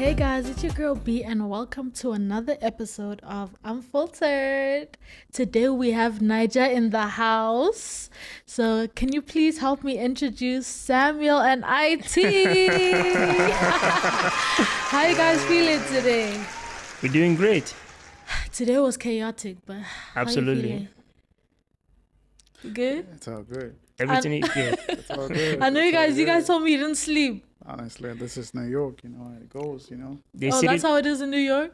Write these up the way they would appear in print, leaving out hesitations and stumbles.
Hey guys, it's your girl B and welcome to another episode of Unfltered. Today we have Niger in the house. So can you please help me introduce Samuel and IT? How you guys feeling today? We're doing great. Today was chaotic, but Absolutely. How you good? It's all good. Everything is good. It's all good. I know It's all you guys good. told me you didn't sleep. Honestly, this is New York, you know how it goes, you know. The Oh, city, that's how it is in New York?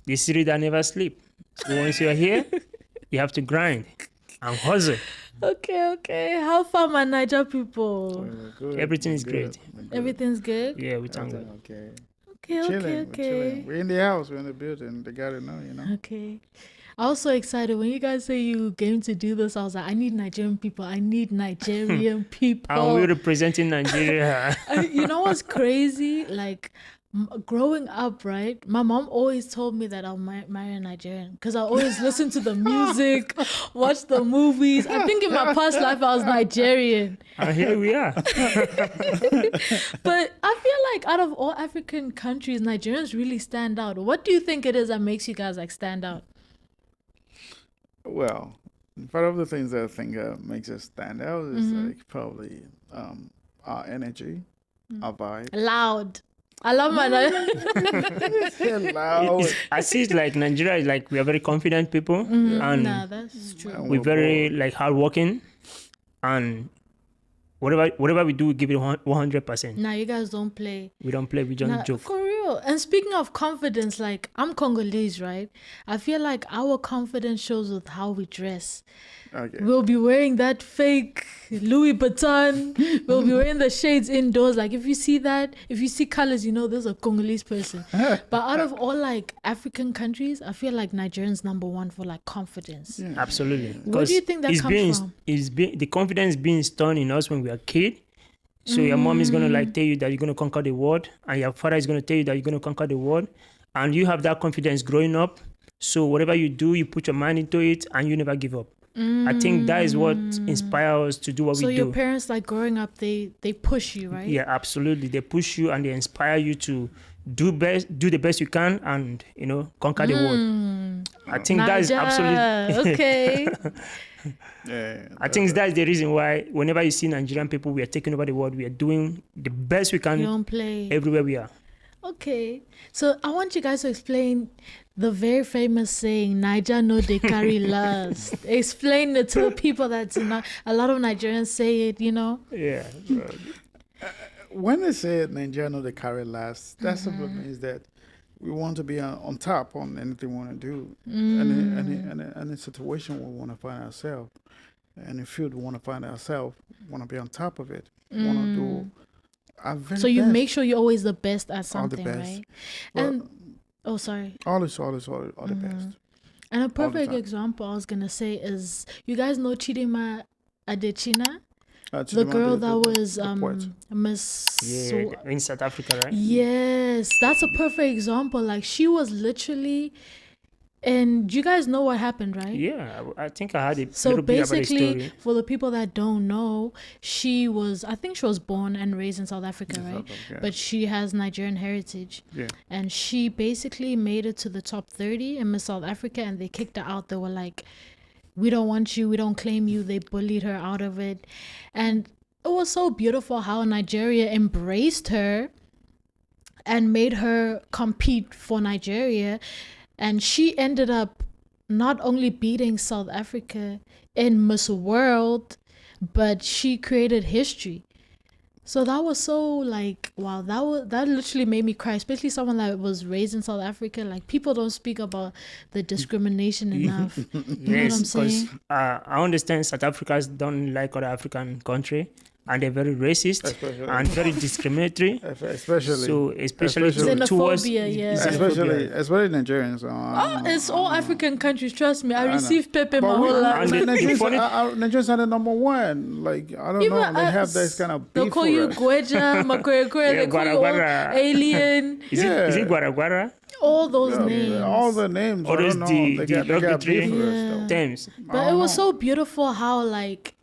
the city that never sleep. So once you're here, you have to grind and hustle. Okay. How far my Niger people? We're good. Everything is We're great. good. We're good. Everything's good? Yeah, we thank God. Okay. Okay. We're chilling. We're in the house. We're in the building. They gotta know, you know. Okay. I was so excited when you guys say you came to do this. I was like, I need Nigerian people. And we're people. representing Nigeria. You know what's crazy? Like growing up, right? My mom always told me that I'll marry a Nigerian because I always listen to the music, watch the movies. I think in my past life I was Nigerian. And here we are. But I feel like out of all African countries, Nigerians really stand out. What do you think it is that makes you guys like stand out? Well, part of the things that I think makes us stand out is like probably our energy, our vibe. Loud. I love my Loud. I see it like Nigeria is like we are very confident people and Nah, that's true. And we're very like hardworking and whatever we do, we give it 100%. Nah, you guys don't play. We don't play, we just Nah, joke. for real. And speaking of confidence, like I'm Congolese, right? I feel like our confidence shows with how we dress. Okay. We'll be wearing that fake Louis Vuitton. We'll be wearing the shades indoors. Like if you see colors, you know there's a Congolese person. But out of all like African countries, I feel like Nigerians number one for like confidence. Yeah. Absolutely. Where do you think that comes from? The confidence being installed in us when we are kid. So your mom is going to like tell you that you're going to conquer the world, and your father is going to tell you that you're going to conquer the world, and you have that confidence growing up. So whatever you do, you put your mind into it and you never give up. I think that is what inspires us to do what we do. So your parents, like growing up, they push you, right? Yeah, absolutely. They push you and they inspire you to do the best you can, and conquer the world. I think that is absolutely okay. Yeah. I think that's the reason why whenever you see Nigerian people, we are taking over the world. We are doing the best we You can don't play. everywhere we are. Okay, so I want you guys to explain the very famous saying, Niger no they carry last. Explain it to the people that's not. A lot of Nigerians say it, you know. Yeah. When they say Nigeria know they carry last, that simply means that we want to be on top on anything we want to do, any situation we want to find ourselves, any field we want to find ourselves, want to be on top of it, want to do our very So you best. make sure you're always the best at All the something, best. right? Well, And sorry. all the best. And a the perfect time. example I was gonna say is, you guys know Chidima Adechina, the Chidinma, girl that was the poet. Miss. Yeah, in South Africa, right? Yes, that's a perfect example. Like she was literally, and you guys know what happened, right? Yeah, I think I had a So little bit about the basically, story. for the people that don't know, I think she was born and raised in South Africa, right? Yeah. But she has Nigerian heritage. Yeah. And she basically made it to the top 30 in Miss South Africa, and they kicked her out. They were like, we don't want you, we don't claim you. They bullied her out of it. And it was so beautiful how Nigeria embraced her and made her compete for Nigeria. And she ended up not only beating South Africa in Miss World, but she created history. So that was so like, wow, that literally made me cry, especially someone that was raised in South Africa. Like people don't speak about the discrimination enough. You know what I'm Yes, because saying? I understand South Africans don't like other African country, and they're very racist Especially- and very discriminatory. Especially. So especially towards Xenophobia, yeah. Especially Nigerians. It's all African countries, trust me. I know. received Pepe my But whole life. And the funny- Nigerians are the number one. Like, I don't know. They have this kind of They'll beef call for you us. Gweja, Makwekwe, they call you all Gwara. alien, is it Gwara Gwara? all those names. All the names. All I those don't know. the They got derogatory beef for us, though. terms. But it was so beautiful how like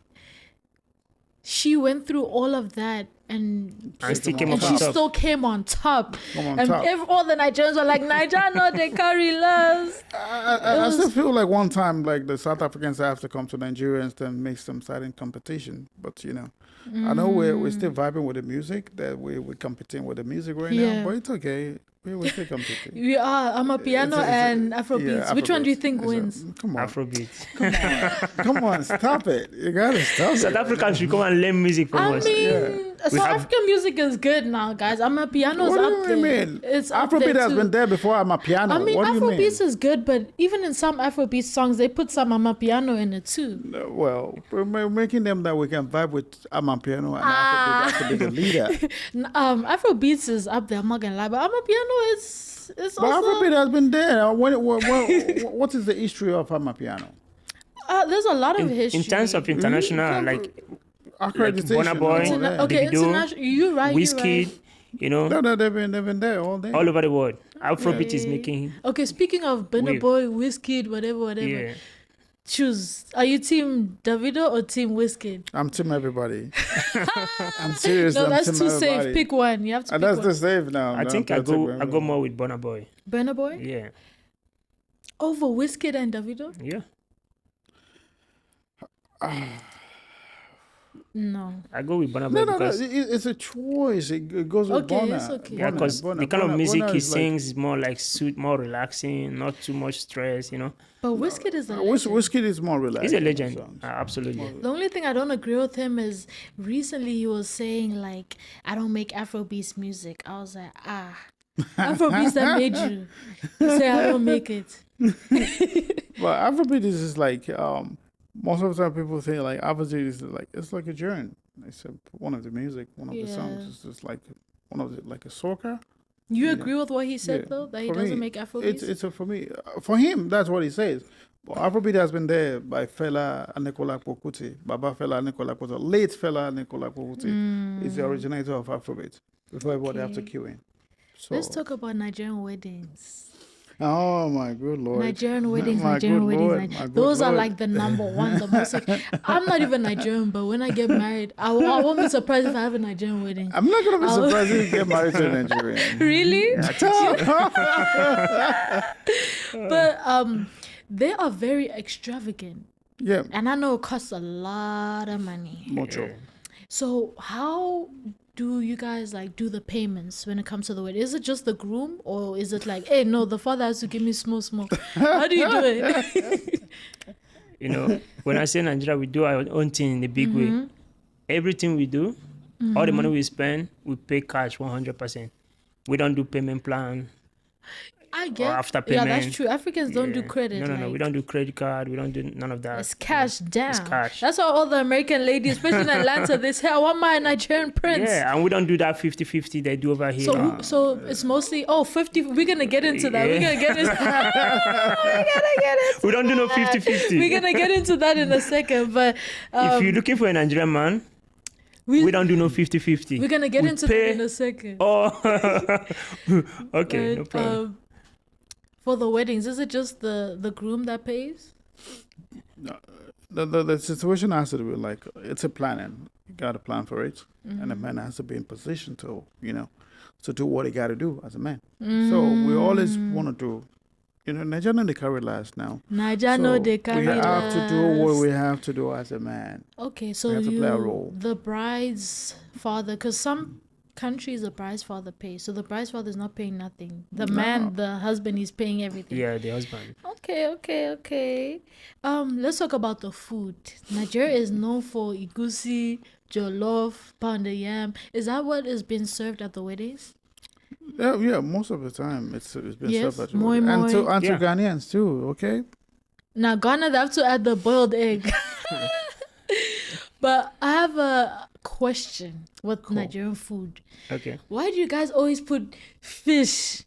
she went through all of that and still came and up she on top. still came on top. Come on And top. all the Nigerians were like, Nigeria, no, they carry less. I still feel like one time, like the South Africans have to come to Nigerians to make some silent competition. But I know we're still vibing with the music. That we're competing with the music right Yeah. now. But it's okay. We're still competing. We are. I'm a piano and Afrobeats. Yeah, Which one do you Afrobeats. think wins? Come on, Afrobeat. come on, stop it! You gotta stop South it. Africans should come and learn music from I us. mean, We South have- African music is good now, guys. I'm a piano's What up do you there. mean? It's up Afrobeat there has too. been there before. I'm a piano. I mean, what do you mean? Afrobeats is good, but even in some Afrobeat songs, they put some Amapiano in it too. Well, we're making them that we can vibe with Amapiano and Afrobeat has to be the leader. Afrobeats is up there. I'm not gonna lie, but Amapiano is But also. Afrobeat has been there. What is the history of Amapiano? There's a lot of history. In terms of international, like Accreditation. Burna Boy, and all that. Okay, Davido, international. You're right. Wizkid, No, they've been there all day. all over the world. Afrobeat is making, Okay, speaking of Burna Wave. Boy, Wizkid, whatever. yeah. Choose. Are you team Davido or team Wizkid? I'm team everybody. I'm serious. No, I'm that's team too everybody. safe. Pick one. You have to And pick that's one. the safe now. I No, think I that's go everybody. more with Burna Boy. Burna Boy? Yeah, Over Wizkid and Davido? yeah. No. I go with Burna Boy No, because it's a choice. It goes with Okay, Burna. it's okay. yeah, because the kind of music Burna he is like- sings is more like sweet, more relaxing, not too much stress. But Wizkid is a Whis- legend. Whiskey is more relaxed. He's a legend, songs. absolutely. The only thing I don't agree with him is recently he was saying like, I don't make Afrobeats music. I was like, Afrobeats that made you. You say I don't make it. But Afrobeat is just like most of the time people think like Afrobeat is like it's like a journey. It's one of the music, one of the songs. Yeah. It's just like one of the like a soca. You agree with what he said Yeah. though? That he For doesn't me, make Afrobeats? It's for me for him. That's what he says. But Afrobeat has been there by Fela Nicola Pokuti, Baba Fela Nicola Pokuti, late Fela Nicola Pokuti is the originator of Afrobeat. Before everybody have to Okay. queue in. So, Let's talk about Nigerian weddings. oh my good lord! Nigerian weddings, My Nigerian good weddings. Lord, my good Those are Lord. like the number one, the most. I'm not even Nigerian, but when I get married, I won't be surprised if I have a Nigerian wedding. I'm not gonna be I'll- surprised if you get married to a Nigerian. Really? But they are very extravagant, Yeah, and I know it costs a lot of money. mucho. So how do you guys like do the payments when it comes to the wedding? Is it just the groom, or is it like, hey, no, the father has to give me small? How do you do it? When I say Nigeria, we do our own thing in a big way. Everything we do, all the money we spend, we pay cash 100%. We don't do payment plan. I get. after Yeah, that's payment. true. Africans don't do Yeah. credit. No, like, we don't do credit card. We don't do none of that. It's cash down. It's cash. That's why all the American ladies, especially in Atlanta, they say, I want my Nigerian prince. Yeah, and we don't do that 50-50 they do over here. So it's mostly 50. We're gonna get into that. We're Yeah. gonna get into. We're gonna get into. We don't do no that. 50-50. We're gonna get into that in a second, but If you're looking for a Nigerian man, we don't do no 50-50. We're gonna get We into pay- that in a second. Oh, okay, no But, problem. for the weddings, is it just the groom that pays? The situation has to be like it's a planning. You got to plan for it, and the man has to be in position to to do what he got to do as a man. So we always want to do. Nigeria they carry last now. Naija no So they carry we have to do what last. we have to do as a man. Okay, so we have to you play a role. the bride's father, because some countries the bride's father pays, so the bride's father is not paying nothing. The man, the husband, is paying everything. Yeah, the husband. Okay. Let's talk about the food. Nigeria is known for igusi, jollof, pounded yam. Is that what is being served at the weddings? Yeah. Most of the time it's been Yes, served at moi and moi. to Yeah. Ghanaians too. Okay. Now Ghana, they have to add the boiled egg. But I have a question with Nigerian food. Okay. Why do you guys always put fish,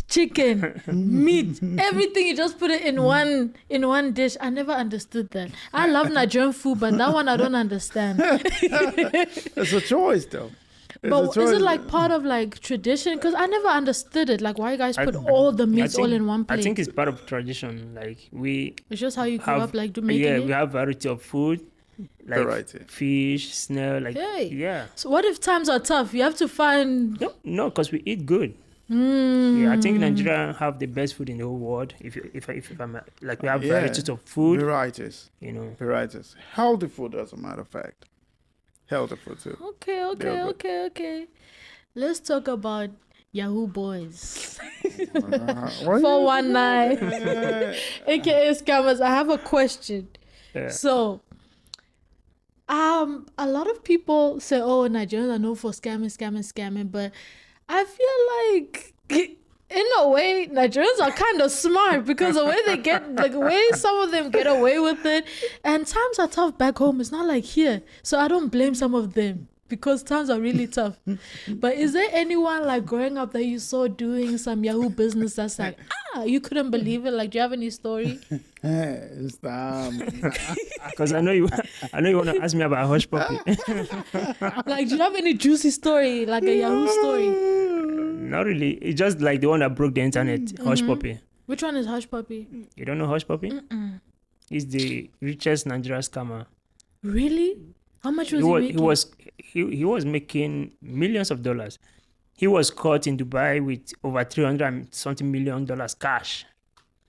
chicken, meat, everything? You just put it in one dish. I never understood that. I love Nigerian food, but that one I don't understand. It's a choice though. It's a But is choice. it like part of like tradition? Because I never understood it. Like why you guys I- put all the I meats all think- in one plate? I think it's part of tradition. Like we It's just how you grew have, up, like making yeah, it. we have variety of food. like Variety. fish, snail, like Hey. yeah. So what if times are tough? You have to find. No, because we eat good. Mm. Yeah, I think Nigeria have the best food in the whole world. If I'm like we have Yeah. varieties of food, Varieties. you know. Varieties. Healthy food, as a matter of fact. Healthy food too. Okay. Let's talk about Yahoo Boys. Why 419. AKA scammers. I have a question. Yeah. So, a lot of people say, "Oh, Nigerians are known for scamming," but I feel like, in a way, Nigerians are kind of smart because the way they get, like, the way some of them get away with it, and times are tough back home. It's not like here, so I don't blame some of them because times are really tough. But is there anyone like growing up that you saw doing some Yahoo business that's like, you couldn't believe it? Like, do you have any story? Stop. Because I know you want to ask me about Hush Puppy. Like, do you have any juicy story, like a Yahoo story? Not really. It's just like the one that broke the internet, Hush Puppy. Which one is Hush Puppy? You don't know Hush Puppy? He's the richest Nigerian scammer. Really? How much was he making? He was making millions of dollars. He was caught in Dubai with over $300 and something million cash.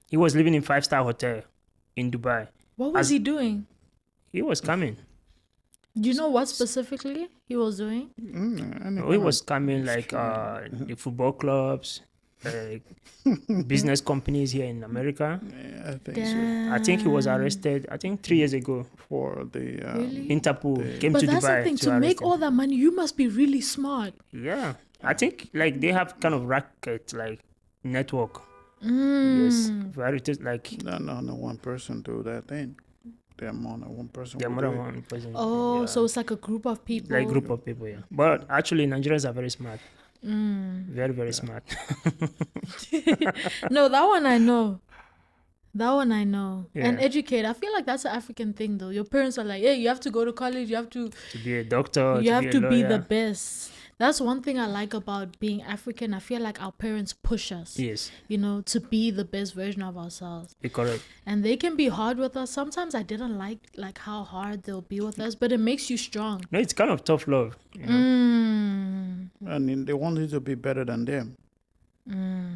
He was living in 5-star hotel in Dubai. What was he doing? He was scamming. Do you know what specifically he was doing? He was scamming like the football clubs, business companies here in America. Yeah, I think Damn. I think he was arrested, 3 years ago. for the Really? Interpol came But to that's Dubai the thing, to arrest make him. all that money, you must be really smart. Yeah, I think like they have kind of racket like network. Yes, varieties like no one person do that thing. There are more than one person. they're will more do than it. one person. Oh, yeah. so it's like a group of people. Like group of people, yeah. But actually, Nigerians are very smart. Very, very smart. No, that one I know. And Yeah. educate. I feel like that's an African thing, though. Your parents are like, hey, you have to go to college. You have to To be a doctor, you have to be the lawyer. best. That's one thing I like about being African. I feel like our parents push us, Yes, to be the best version of ourselves. you're correct. And they can be hard with us. Sometimes I didn't like how hard they'll be with us, but it makes you strong. No, it's kind of tough love. You know? And then they want you to be better than them.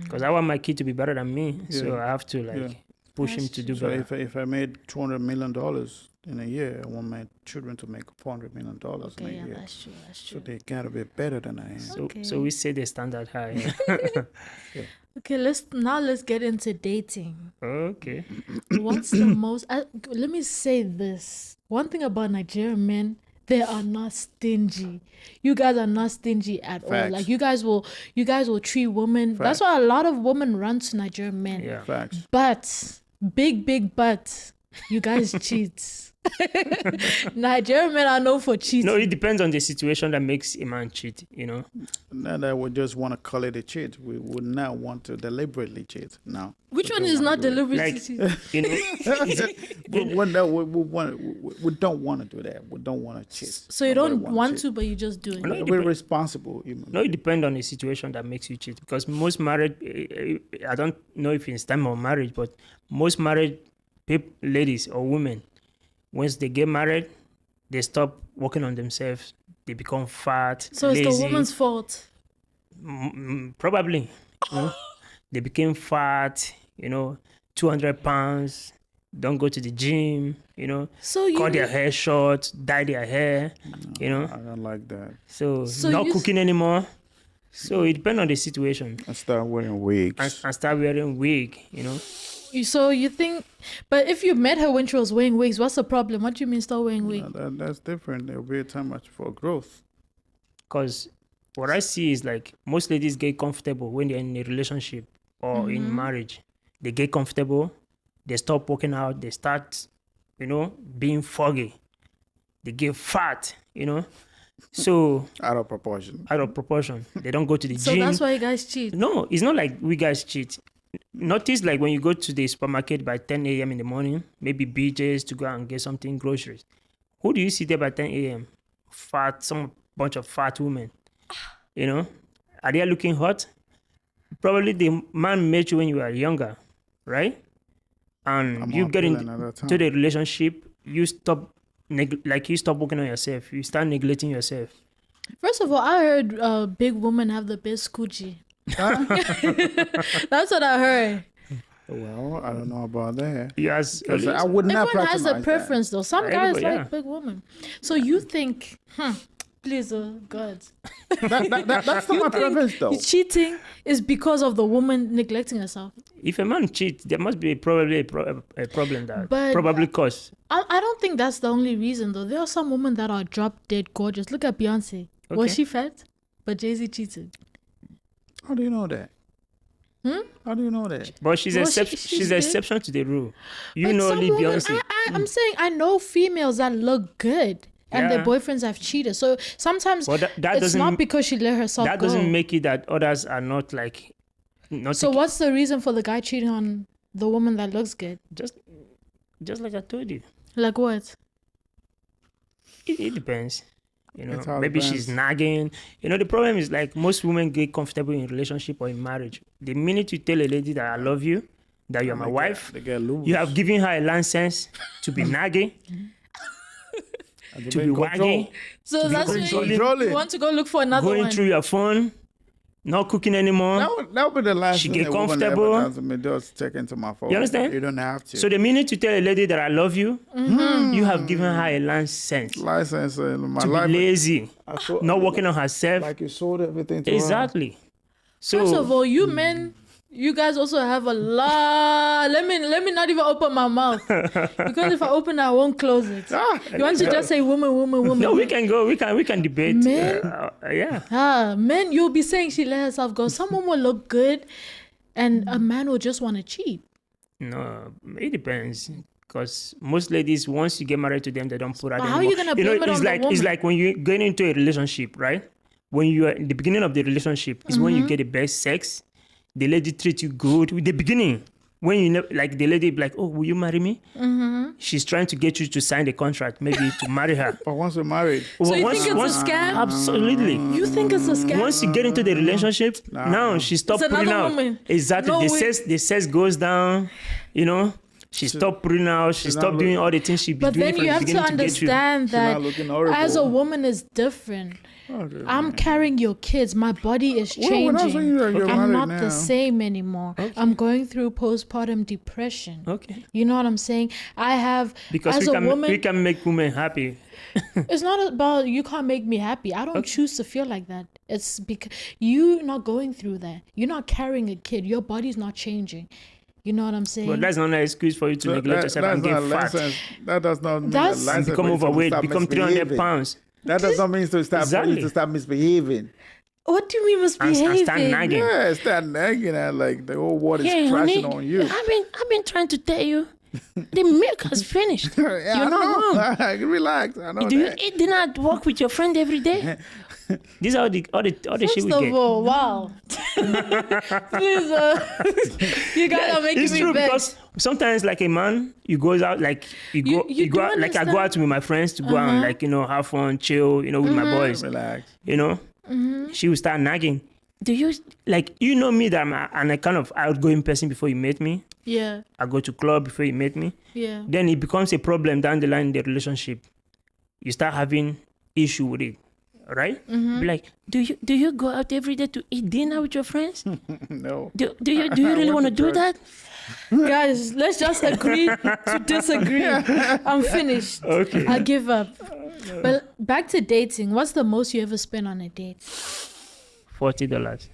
Because I want my kid to be better than me, so Yeah. I have to like push him That's to do So better. if I made $200 million in a year, I want my children to make $400 million in Okay, a yeah, year. that's true. That's So true. they gotta be better than I am. So, Okay. so we say the standard high. Okay, let's get into dating. Okay. What's the most? Let me say this. One thing about Nigerian men, they are not stingy. You guys are not stingy at all. Facts. Like you guys will treat women. That's Facts. why a lot of women run to Nigerian men. Yeah. Facts. But big but, you guys cheat. Nigerian men are known for cheating. No, it depends on the situation that makes a man cheat. You know. Not that we just want to call it a cheat. We would not want to deliberately cheat. No. Which We one don't is wanna not do it. deliberately Like, cheating? you know. We don't want to do that. We don't want to cheat. So you Nobody don't wanna want cheat. to, but you just do it. No, it We're depends. responsible. No, it depends on the situation that makes you cheat. Because most married, I don't know if it's time of marriage, but most married ladies or women, once they get married, they stop working on themselves. They become fat, So lazy. it's the woman's fault. Probably. You know? They became fat, 200 pounds, don't go to the gym, So you cut their hair short, dye their hair, I don't like that. So So not you- cooking anymore. So it depends on the situation. I start wearing wigs. And start wearing wig, So you think, but if you met her when she was wearing wigs, what's the problem? What do you mean start wearing wig? That's different. There'll be a time for growth. Because what I see is like most ladies get comfortable when they're in a relationship or in marriage. They get comfortable, they stop working out, they start, being foggy. They get fat, So Out of proportion. out of proportion. They don't go to the So gym. that's why you guys cheat. No, it's not like we guys cheat. Notice like when you go to the supermarket by 10 a.m. in the morning, maybe BJ's to go and get something, groceries. Who do you see there by 10 a.m.? Some bunch of fat women. Are they looking hot? Probably the man met you when you were younger, right? And I'm you not get feeling at that into time. the relationship, you stop, like you stop working on yourself. You start neglecting yourself. First of all, I heard big women have the best coochie. That's what I heard. Well, I don't know about that. Yes, 'Cause I would not Everyone has a patronize preference though. Some guys Everybody, like big women. So you think, please, God, That's not my preference, though. cheating is because of the woman neglecting herself. if a man cheats, there must be probably a problem that But- probably cause. I don't think that's the only reason though. There are some women that are drop dead gorgeous. Look at Beyonce. Was Okay. she fat? But Jay-Z cheated. How do you know that? How do you know that? But she's Well, she's she's the big. exception to the rule. You But know some only women- Beyonce. I'm saying I know females that look good and their Yeah. boyfriends have cheated. So sometimes But that it's doesn't not because she let herself that go. doesn't make it that others are not like not So what's the reason for the guy cheating on the woman that looks good? just like I told you. Like what? It depends. You know, It all maybe she's depends. nagging. You know, the problem is like most women get comfortable in relationship or in marriage. The minute you tell a lady that I love you, that you're my wife, They get loose. you have given her a license to be nagging, And they to be in control. wagging, So that's when controlling. you want to go look for another going one. through your phone, not cooking anymore. That would be the last She thing get a woman comfortable. ever does to me. Just check into my phone. You understand? You don't have to. So the minute you tell a lady that I love you, you have given her a license license in my to life. be lazy, I saw- not working on herself. Like you sold everything to her. Exactly. First of So all, you men, you guys also have a lot. Let me not even open my mouth because if I open, I won't close it. You want to just say woman, woman, woman? no, we can go. We can debate. Men? Yeah. Men, you'll be saying she let herself go. Someone will look good, and a man will just want to cheat. No, it depends. Because most ladies, once you get married to them, they don't put out But how anymore. you gonna blame it it's on the like woman? it's like when you get into a relationship, right? When you are in the beginning of the relationship, is when you get the best sex. The lady treats you good with the beginning. When you know, like the lady be like, "Oh, will you marry me?" She's trying to get you to sign the contract, maybe to marry her. But once you're married, So you think it's a scam? Absolutely. You think it's a scam? Once you get into the relationship, now she stopped It's putting another out. woman. Exactly. No the way. sex goes down. You know, she stopped putting out. She stopped not doing all the things she be But doing then from you the have to beginning to get you. understand that not looking horrible. as a woman is different. Okay. I'm carrying your kids. My body is Well, we're not saying changing. that you're I'm married not the now. same anymore. I'm going through postpartum depression. Okay. You know what I'm saying? I have Because as a we woman. can make women happy. It's not about you can't make me happy. I don't choose to feel like that. It's because you're not going through that. You're not carrying a kid. Your body's not changing. You know what I'm saying? But that's not an excuse for you to neglect yourself that's and get not a fat license. That does not mean That's- a license become for you to overweight, stop become 300 misbehaving. pounds. That does not mean to stop for you Exactly. to stop misbehaving. What do you mean And start misbehaving? nagging. Yeah, start nagging at like the whole world is Yeah, crashing honey, on you. I've been trying to tell you, the milk has finished. Yeah, I You're not know. wrong. Relax. I know Do you that. eat dinner at work with your friend every day? These are all the shit First we of get. all, wow. Please, you guys are making It's me true vex. because sometimes, like a man, you goes out like you go, You go do out, like I go understand? out with my friends to go out and like have fun, chill, with my boys. Relax. She will start nagging. Do you like me that I'm a kind of outgoing person before you met me? Yeah, I go to club before you met me. yeah. Then it becomes a problem down the line in the relationship. You start having issue with it, right? Be like, Do you go out every day to eat dinner with your friends? No. Do you really want to do that? Guys, let's just agree to disagree. I'm finished. Okay. I give up. But back to dating. What's the most you ever spent on a date? $40.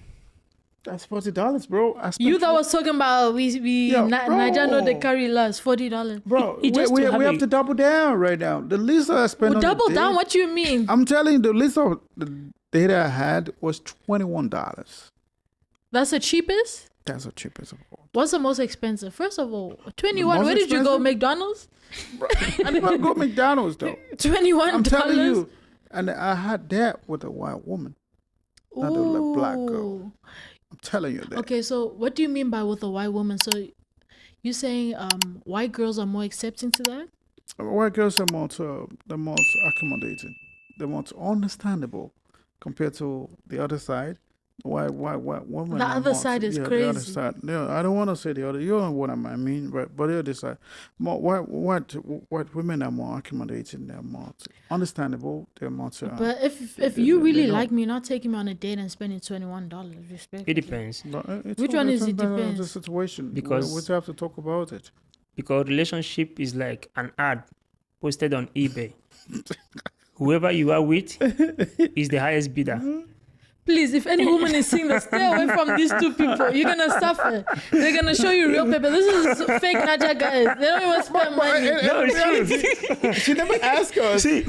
That's $40, bro. I spent You that was talking about Yo, Nigeria know they bro. carry less $40. Bro, It just we to have have a- to double down right now. The least I spent Well, on a double date- down. What you mean? I'm telling you, the least of the data I had was $21. That's the cheapest. That's the cheapest of all. What's the most expensive? First of all, 21. most Where did you go? expensive? McDonald's? I didn't even go to McDonald's though. $21. I'm telling you, and I had that with a white woman. Not a black girl. Ooh. I'm telling you that. Okay, so what do you mean by with a white woman? So you saying white girls are more accepting to that? White girls are the most accommodating, the most understandable compared to the other side. Why women The are other more, side is the other crazy. side. Yeah, I don't want to say the other. You know what I mean, but the other side. More, what women are more accommodating. They're more understandable. They're more. But if they- you they really don't- like me, you're not taking me on a date and spending $21. Respect. It depends But Which one is it depends on the depends? situation. Because- we have to talk about it. because relationship is like an ad posted on eBay. Whoever you are with is the highest bidder. Please, if any woman is single, stay away from these two people. You're gonna suffer. They're gonna show you real paper. This is fake Naja guys. They don't even spend money. No, it's true. She never asked us See,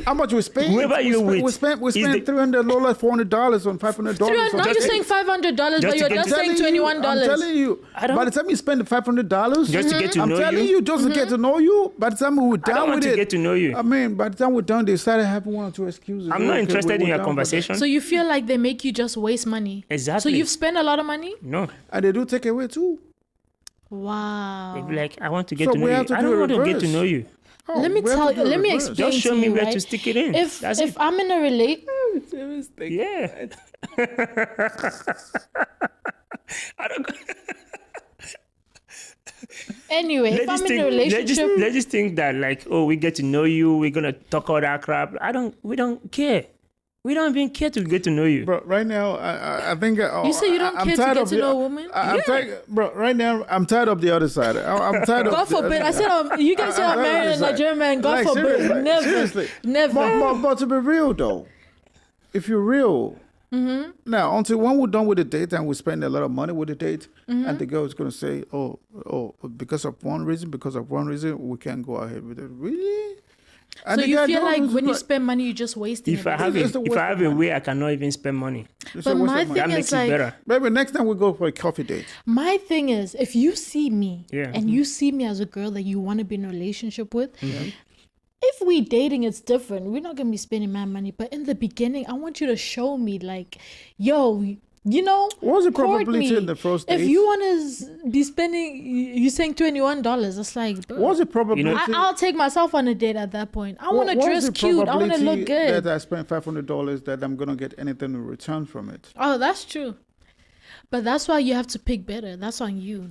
how much we spent. whoever we you're spent, with we spent is $300, $400 on $500. Now you're saying $500, Just but to you're get just to- saying I'm $21. telling you. I don't- By the time you spend the $500, just to get to I'm know telling you, just to get to know you. By the time we were I done don't want with to it, get to know you. I mean, by the time we're done, they started having one or two excuses. I'm not Okay, interested we're in your done with conversation. So you feel like they make you just waste money. Exactly. So you've spent a lot of money? No. it. And they do take away too. Wow. They'd be like, I want to get So to know we you. have to I do don't it want to get to reverse. know you. Oh, Let me we have tell to do you, it let me reverse. explain Just show to me you, where right? to stick it in. If That's it. I'm in a relate, Yeah. I don't. anyway, if I'm in a relationship, let's just think that like, oh, we get to know you. We're gonna talk all that crap. We don't care. We don't even care to get to know you. Bro, right now, I think you say you don't I'm care to tired get of to the- know a woman? I'm tired, bro. Right now, I'm tired of the other side. I'm tired of. God forbid. I said, you guys say I'm marrying a Nigerian man. God Like, forbid. seriously, Never. seriously. Never. But to be real though, if you're real, now until when we're done with the date and we spend a lot of money with the date, and the girl is gonna say, oh, because of one reason, we can't go ahead with it. Really? And So the you guy feel don't like lose when you it. spend money, you're just wasting If I it. have It's the a, if waste I of have a money. way, I cannot even spend money. It's But a waste my of money. thing That is makes it like, better. Maybe next time we go for a coffee date. my thing is, if you see me Yeah. and you see me as a girl that you want to be in a relationship with, if we dating, it's different. We're not gonna be spending my money. But in the beginning, I want you to show me, like, yo, you know, What was the court probability me. in the first If date? you want to be spending, you saying $21, it's like, bro, What was the probability? I'll take myself on a date at that point. I want to What was dress the cute. I want to look probability good. That I spent $500 that I'm gonna get anything in return from it. Oh, that's true. But that's why you have to pick better. That's on you.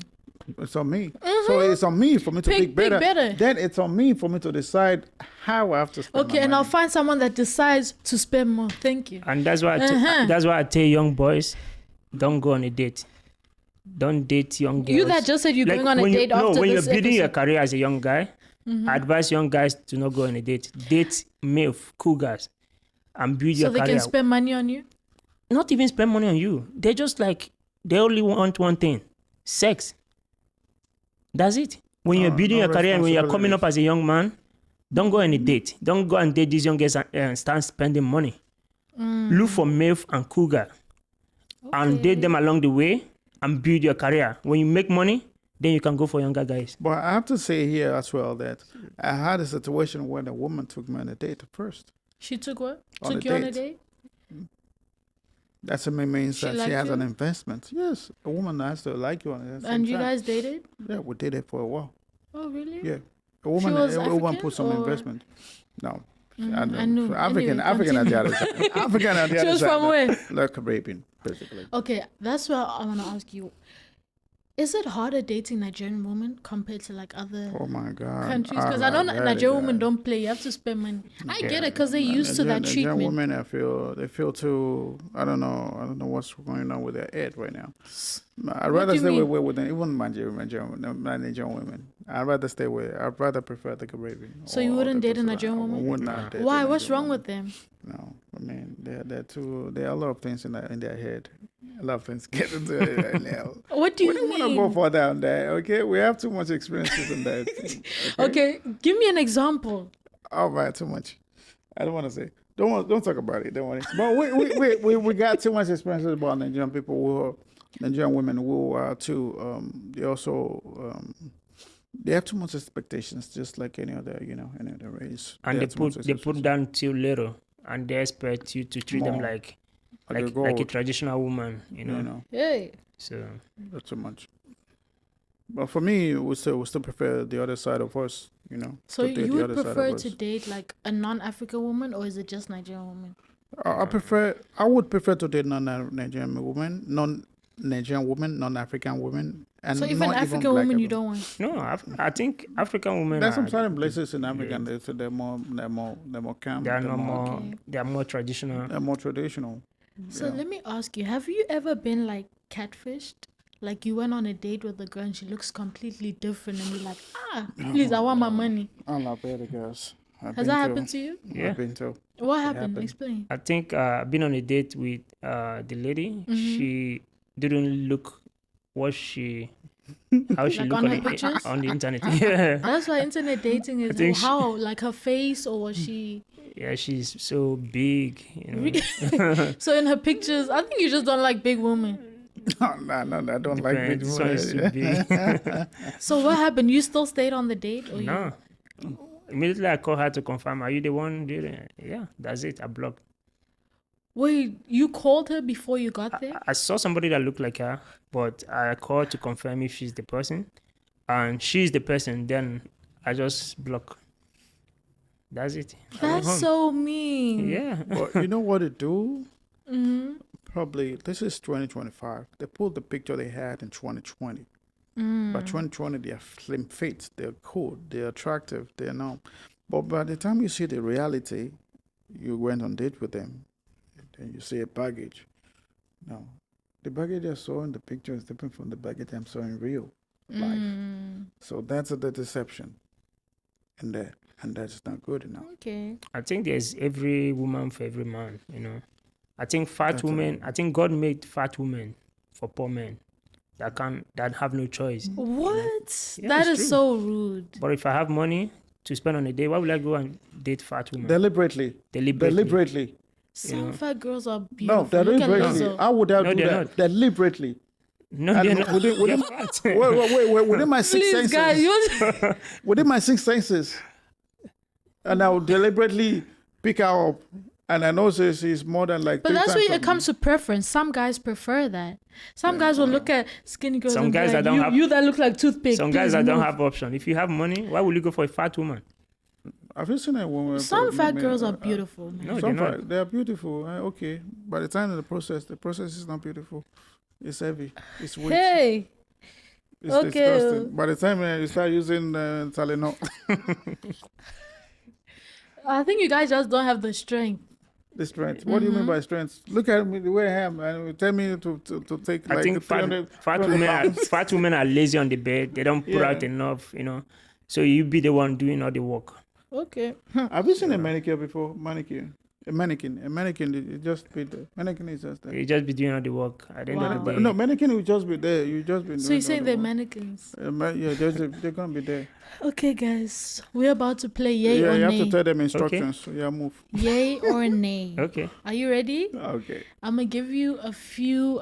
It's on me. So it's on me for me to Pick pick better. better. Then it's on me for me to decide how I have to spend Okay, my and I'll money. find someone that decides to spend more. Thank you. And that's why that's why I tell young boys, don't go on a date. Don't date young girls. You that just said you're Like, going on a when you- date no, after when this you're building your episode. career as a young guy, I advise young guys to not go on a date. Date male cougars and build So your they career. can spend money on you? Not even spend money on you. They're just like, they only want one thing, sex. That's it. When you're building no your career and when you're coming up responsibilities. as a young man, don't go on a date. Don't go and date these young girls and start spending money. Look for male and cougar and date them along the way and build your career. When you make money, then you can go for younger guys. But I have to say here as well that I had a situation where the woman took me on a date first. She took what? On Took a you on a date. date? That means She that liked she has you? an investment. Yes, a woman has to like you. At the same And you time. guys dated? Yeah, we did it for a while. Oh, really? Yeah, a woman was put some African or- investment. No, I knew. African, Anyway, African at the other side. African at the She other was side. from where? Like Caribbean, basically. Okay, that's what I want to ask you. Is it harder dating Nigerian women compared to like other Oh my God. countries? Because I know very Nigerian women bad. don't play. You have to spend money. I get it because they're used to that Nigerian treatment. women, they feel too. I don't know what's going on with their head right now. I'd rather do you stay mean? with even Nigerian women. I'd rather prefer the Caribbean. So you or wouldn't the date a Pacific. Nigerian I woman? would not date a Why? What's Nigerian wrong woman. with them? No, I mean there are a lot of things in their head. A lot of things get into it right now. What do We you don't want to go mean? far down there, okay? We have too much experiences in that. Okay, give me an example. Oh man, too much. I don't want to say. Don't talk about it. Don't worry. But we got too much experiences about Nigerian people Nigerian women who are too. They also they have too much expectations, just like any other race. And they have too much put expectations. down too little and they expect you to treat them More. like Like a a gold. traditional woman, you know. Hey, So That's too much. But for me, we still prefer the other side of us, so to date you the would other side of prefer us. to date like a non-African woman, or is it just Nigerian woman? I would prefer to date non-Nigerian women, non-Nigerian women, non-African women, and So even not African even black women you people. don't want. No, I think African women There's some are certain places in Africa and they're more calm. they are They're no more Okay. they are more traditional. They're more traditional. So let me ask you, have you ever been like catfished? Like you went on a date with a girl and she looks completely different and you're like, please, I want my money. I love better girls. Has that happened to you? Yeah. I've been to. What happened? happened. Explain. I think I've been on a date with the lady. Mm-hmm. She didn't look what she how she Like look on on her the pictures? on the internet. Yeah. That's why internet dating is think how, like her face, or was she? Yeah, she's so big, you know. So in her pictures, I think you just don't like big women. No, I don't like big This one is too big. So what happened? You still stayed on the date, or No. Immediately I call her to confirm, are you the one doing it? Yeah, that's it. I blocked. wait, you called her before you got there? I saw somebody that looked like her, but I called to confirm if she's the person. And she's the person, then I just block. That's it. I went That's home. so mean. Yeah. But you know what they do? Mm-hmm. Probably this is 2025. They pulled the picture they had in 2020. By 2020, they are slim fit, they're cool, they're attractive, they're not. But by the time you see the reality, you went on date with them, then you see a baggage. No, the baggage I saw in the picture is different from the baggage I'm saw in real life. So that's the deception, and that's not good enough. Okay. I think there's every woman for every man, you know. I think fat That's women, I think God made fat women for poor men that have no choice. What? Yeah, That it's is true. so rude. But if I have money to spend on a day, why would I go and date fat women? Deliberately. Some fat girls are No, beautiful. Look at deliberately. Lizzo. I would have No, do they're that. not. Deliberately. No, And they're not. within- They're fat. Wait. Within my six Please, senses. guys, you Within my six senses. And I would deliberately pick her up. And I know she's more than like But three that's times where of it comes to preference. Some guys prefer that. Some guys will look at skinny girls Some and be guys like, that don't you, have- you that look like toothpick. Some guys please that don't move." have option. If you have money, why would you go for a fat woman? Have you seen a woman? Some fat maybe, girls are beautiful, man. No, they're Some not. fat, they are beautiful. Okay. By the time of the process is not beautiful. It's heavy. It's weak. Hey, It's okay. disgusting. By the time you start using Tylenol, I think you guys just don't have the strength. the strength. What do you mean by strength? Look at me the way I am, and tell me to take I like think 300 fat 300 women are, pounds. fat women are lazy on the bed. They don't put Yeah. out enough, you know. So you be the one doing all the work. Okay. Have you seen a manicure before? A mannequin. It just be there. Mannequin is just there. You just be doing all the work. At the end of the But day, no, mannequin will just be there. You just be. So doing you say all the they're work. mannequins. Yeah, they're gonna be there. Okay, guys, we're about to play yay Yeah, or you have to nay. tell them instructions. So yeah, move. Yay or nay. okay. Are you ready? Okay. I'm gonna give you a few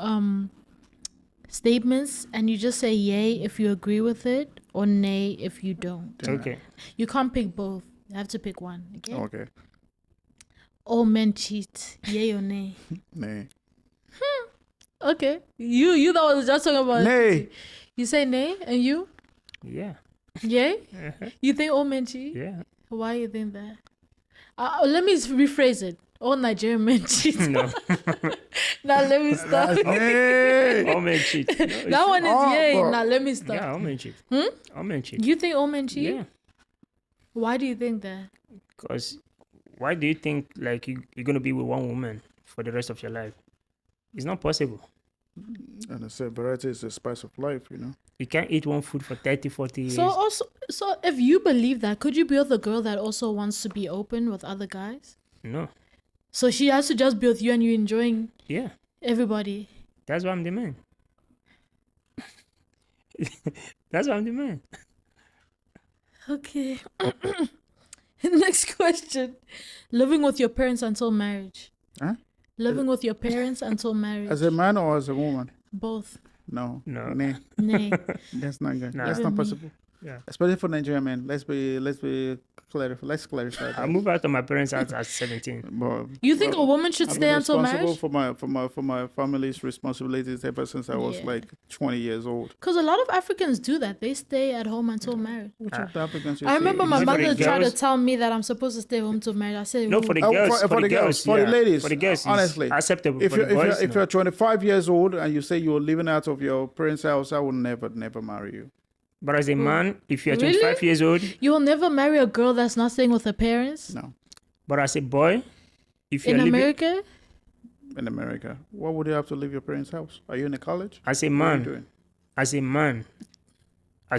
statements, and you just say yay if you agree with it, or nay if you don't. Okay. You can't pick both. You have to pick one. Okay. Okay. All men cheat. Yay or nay? Nay. Okay. You that was just talking about. Nay. You say nay, and you Yeah. yay? You think all men cheat? Yeah. Why you think that? Let me rephrase it. All Nigerian men cheat. No. Now let me stop. Nay. All men cheat. No, it's- That one is Oh, yay. God. Now let me stop. Yeah, all men cheat. All men cheat. You think all men cheat? Yeah. Why do you think that? Because why do you think like you're gonna be with one woman for the rest of your life? It's not possible. And I said, variety is the spice of life, you know. You can't eat one food for 30, 40 years. So if you believe that, could you be with a girl that also wants to be open with other guys? No. So she has to just be with you and you enjoying Yeah. everybody. That's why I'm the man. That's why I'm the man. Okay. Next question. Living with your parents until marriage. Huh? Living with your parents until marriage. As a man or as a woman? Both. No. No. Nay. Nay. That's not good. Nah. That's Even not me. possible. Yeah. Especially for Nigerian men. Let's clarify I that. moved out of my parents' house at 17. But, You think a woman should I've stay been until responsible marriage? for my family's responsibilities ever since I was Yeah. like 20 years old. Because a lot of Africans do that. They stay at home until marriage. Which of the Africans you I see? remember my For the mother tried to girls- tell me that I'm supposed to stay home till marriage. I said, No, for the Oh, girls. for the girls, for the yeah. ladies, For the girls, honestly, it's acceptable. If For the boys, if no. you're 25 years old and you say you're living out of your parents' house, I will never marry you. But as a man, if you're Really? 25 years old, you will never marry a girl that's not staying with her parents? No, but as a boy, if you're In living America? in America, why would you have to leave your parents' house? Are you in a college? as a What are you man, doing? as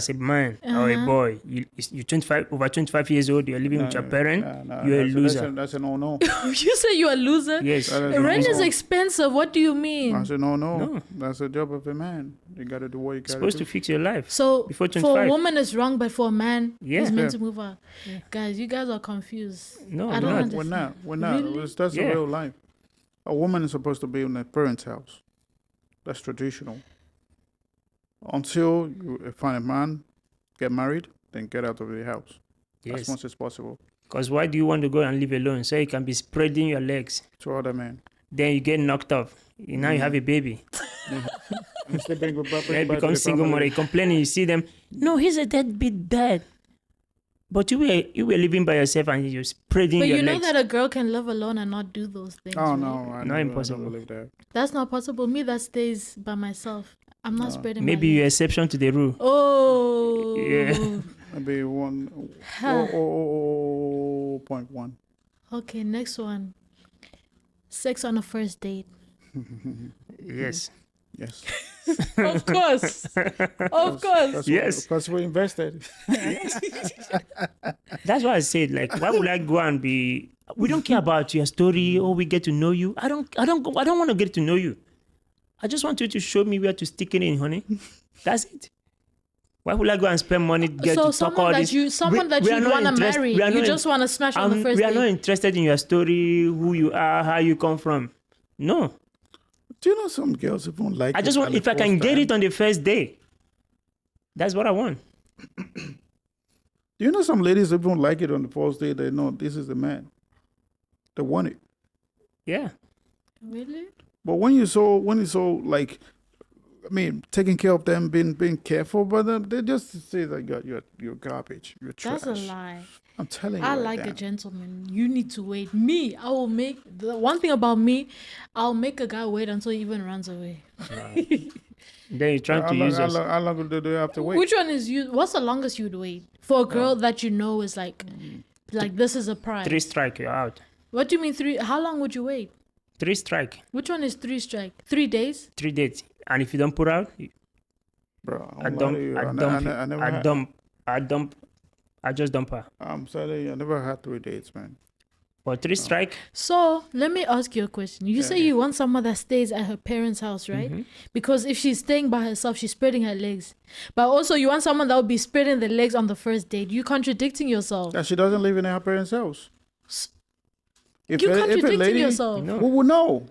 a man, or a boy, you're 25, over 25 years old, you're living with your parent, you're a loser. That's a no. You say you're a loser? Yes. That is a Rent is no-no. expensive. What do you mean? I said no. No. That's the job of a man. You gotta do what you gotta Supposed do. to fix your life. So Before for a 25. woman it's wrong, but for a man Yeah. he's meant Yeah. to move out. Guys, you guys are confused. No, I we're don't not. understand. We're not. Really? That's Yeah. the real life. A woman is supposed to be in a parent's house. That's traditional. Until you find a man, get married, then get out of the house as Yes. much as possible Because why do you want to go and live alone? So you can be spreading your legs. to other men. Then you get knocked off. Now you have a baby. And still bring back Then you to become the single family. mother. You complaining. You see them. No, he's a deadbeat dad. But you were living by yourself and you're spreading But your you know legs. that a girl can live alone and not do those things. Oh right? no, Not I impossible. don't believe that. That's not possible. Me that stays by myself. I'm not spreading Maybe my you're legs. exception to the rule. Oh. Yeah. Maybe one Huh. 0.1. Okay, next one. Sex on a first date. Yes. Yes. Of course. Of course. That's Yes. Because we invested. That's why I said, like, why would I go and be? We don't care about your story or we get to know you. I don't want to get to know you. I just want you to show me where to stick it in, honey. That's it. Why would I go and spend money get So to talk all someone that this? you We are not want to interest- marry, we are you not just want to smash on the first we are date. not interested in your story, who you are, how you come from. No, Do you know some girls who don't like I just it want on the if I can first get time? it on the first day. That's what I want. Do you know some ladies who don't like it on the first day? They know this is the man. They want it. Yeah. Really? But when you saw like, I mean, taking care of them, being careful, but they just say that you're garbage, you're trash. That's a lie. I'm telling you. I right like now. a gentleman. You need to wait. Me, I will make the one thing about me. I'll make a guy wait until he even runs away. Then you're trying to How long, use how us. long, how long do they have to wait? Which one is you? What's the longest you'd wait for a girl that you know is like this is a prize? 3 strike, you're out. What do you mean 3? How long would you wait? 3 strike, Which one is 3 strike? 3 days? 3 dates. And if you don't put out, Bro, I just dump her. I'm telling you, I never had 3 dates, man. For 3 strike, So let me ask you a question. You say you want someone that stays at her parents' house, right? Mm-hmm. Because if she's staying by herself, she's spreading her legs. But also you want someone that will be spreading the legs on the first date. You contradicting yourself. That she doesn't live in her parents' house. If You a contradicting lady, yourself. no. we will know.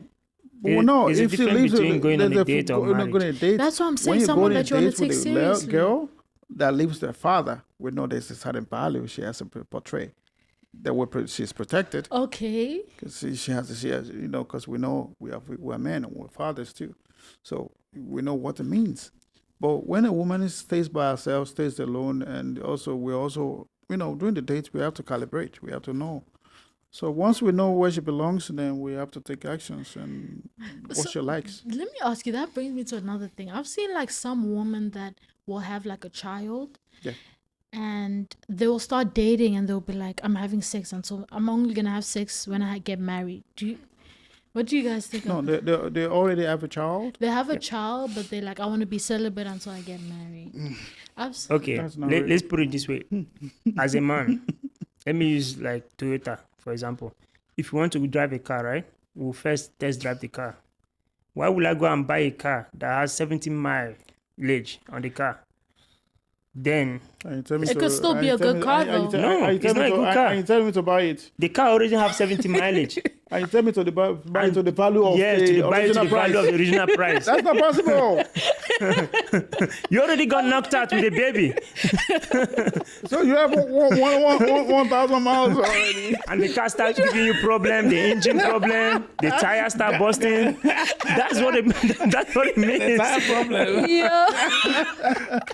We will know There's a if she difference lives between with- going on there's a date or going on marriage. a date. That's what I'm When saying. you go Someone on a that you want date to take with a seriously. girl that lives with her father, we know there's a certain value she has to portray. That she's protected Okay. because she has, you know, because we know we're men and we're fathers too, so we know what it means. But when a woman stays by herself, stays alone, and also you know, during the dates we have to calibrate. We have to know. So once we know where she belongs, then we have to take actions and what she likes. Let me ask you, that brings me to another thing. I've seen like some women that will have like a child. Yeah. And they will start dating and they'll be like, I'm having sex until I'm only gonna have sex when I get married. What do you guys think No, of they already have a child. They have a child, but they're like, I want to be celibate until I get married. okay, That's not let's put it this way. As a man, let me use like Toyota, for example. If you want to drive a car, right, we'll first test drive the car. Why would I go and buy a car that has 70 mileage on the car? Then It could still be a good car, though. No, it's not a good car. You telling me to buy it? the car already have 70 mileage. And you tell me to the to the value of Yes, to the original value of price. the original price. That's not possible. You already got knocked out with a baby, So you have 1,000 miles already. and the car starts giving you problem, the engine problem, the tires start busting. That's what it means. That's a problem. Yeah.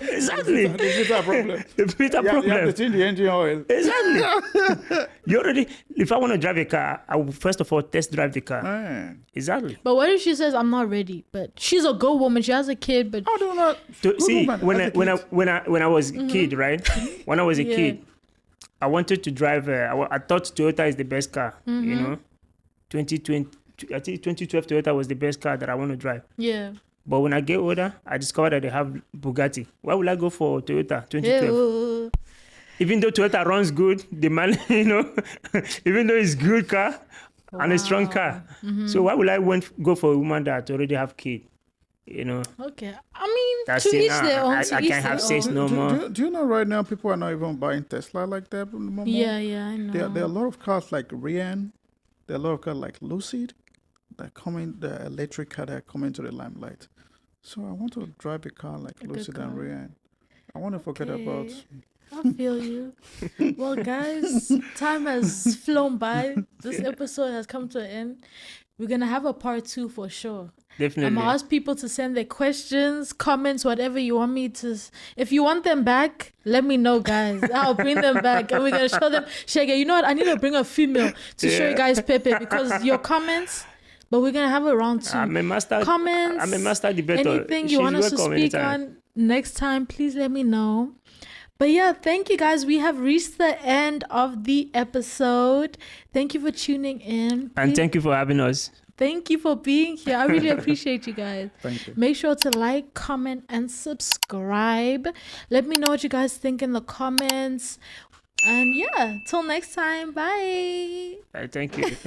Exactly. The filter problem. The filter You have to problem. change the engine oil. Exactly. You already. If I want to drive a car, I will first of all test drive the car. Man. Exactly. But what if she says I'm not ready? But she's a good woman. She has a kid. But How do you not? To, see, woman when has I, a when I kid. when I was a kid, right? When I was a Yeah. kid, I wanted to drive. I thought Toyota is the best car. You know, 2020. I think 2012 Toyota was the best car that I want to drive. yeah. But when I get older, I discovered that they have Bugatti. Why would I go for Toyota 2012? Ew. Even though Toyota runs good, the man, even though it's good car and a strong car. So why would I go for a woman that already have kid? Okay. I mean, That's to it. each their own. I To each can't their have own. sex no more. Do you know right now people are not even buying Tesla like that anymore? Yeah, yeah, I know. There are a lot of cars like Rian. There are a lot of cars like Lucid that the electric car that come into the limelight. So I want to drive a car like good Lucid and car. Rian. I want to forget Okay. about. I feel you. Well, guys, time has flown by. This episode has come to an end. We're going to have a part 2 for sure. I'm Definitely. going to ask people to send their questions, comments, whatever you want me to. If you want them back, let me know, guys. I'll bring them back and we're going to show them. Shege, you know what? I need to bring a female to show you guys Pepe because your comments. But we're going to have a round 2. I'm a master. Comments, I'm a master debater. anything you She's want us to welcome speak anytime. on next time, please let me know. But yeah, thank you guys. We have reached the end of the episode. Thank you for tuning in. And Please- thank you for having us. thank you for being here. I really appreciate you guys. Thank you. Make sure to like, comment, and subscribe. Let me know what you guys think in the comments. And yeah, till next time. Bye. Thank you.